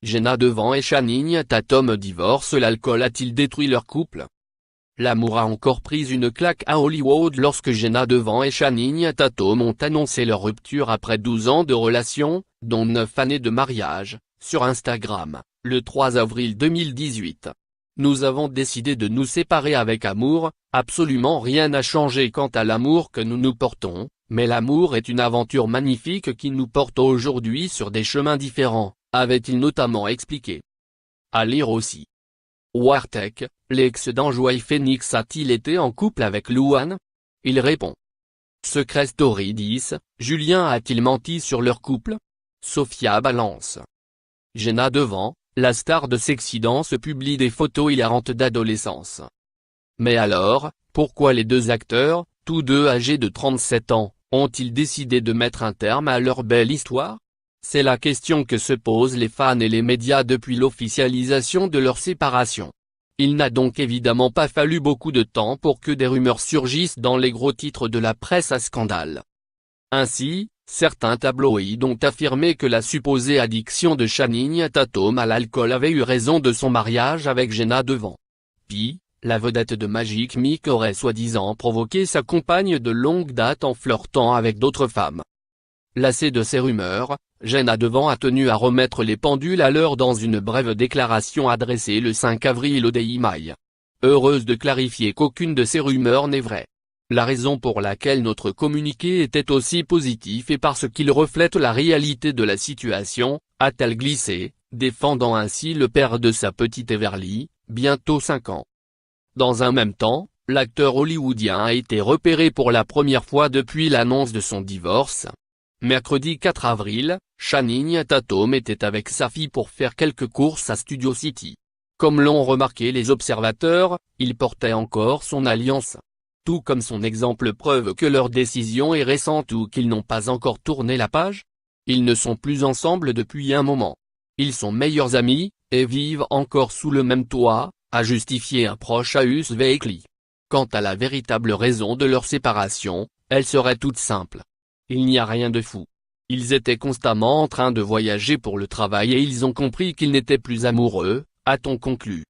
Jenna Devan et Channing Tatum divorcent. L'alcool a-t-il détruit leur couple? L'amour a encore pris une claque à Hollywood lorsque Jenna Devan et Channing Tatum ont annoncé leur rupture après 12 ans de relation, dont 9 années de mariage, sur Instagram, le 3 avril 2018. Nous avons décidé de nous séparer avec amour, absolument rien n'a changé quant à l'amour que nous nous portons, mais l'amour est une aventure magnifique qui nous porte aujourd'hui sur des chemins différents, avait-il notamment expliqué. À lire aussi. Wartek, l'ex d'Enjoy Phoenix a-t-il été en couple avec Luann? Il répond. Secret Story 10, Julien a-t-il menti sur leur couple? Sophia balance. Jenna Devan, la star de Sexy Dance publie des photos hilarantes d'adolescence. Mais alors, pourquoi les deux acteurs, tous deux âgés de 37 ans, ont-ils décidé de mettre un terme à leur belle histoire? C'est la question que se posent les fans et les médias depuis l'officialisation de leur séparation. Il n'a donc évidemment pas fallu beaucoup de temps pour que des rumeurs surgissent dans les gros titres de la presse à scandale. Ainsi, certains tabloïds ont affirmé que la supposée addiction de Channing Tatum à l'alcool avait eu raison de son mariage avec Jenna Devan. Puis, la vedette de Magic Mike aurait soi-disant provoqué sa compagne de longue date en flirtant avec d'autres femmes. Lassée de ces rumeurs, Jenna Devan a tenu à remettre les pendules à l'heure dans une brève déclaration adressée le 5 avril au Daily Mail. Heureuse de clarifier qu'aucune de ces rumeurs n'est vraie. La raison pour laquelle notre communiqué était aussi positif est parce qu'il reflète la réalité de la situation, a-t-elle glissé, défendant ainsi le père de sa petite Everly, bientôt 5 ans. Dans un même temps, l'acteur hollywoodien a été repéré pour la première fois depuis l'annonce de son divorce. Mercredi 4 avril, Channing Tatum était avec sa fille pour faire quelques courses à Studio City. Comme l'ont remarqué les observateurs, il portait encore son alliance. Tout comme son exemple preuve que leur décision est récente ou qu'ils n'ont pas encore tourné la page. Ils ne sont plus ensemble depuis un moment. Ils sont meilleurs amis, et vivent encore sous le même toit, a justifié un proche à Us Weekly. Quant à la véritable raison de leur séparation, elle serait toute simple. Il n'y a rien de fou. Ils étaient constamment en train de voyager pour le travail et ils ont compris qu'ils n'étaient plus amoureux, a-t-on conclu.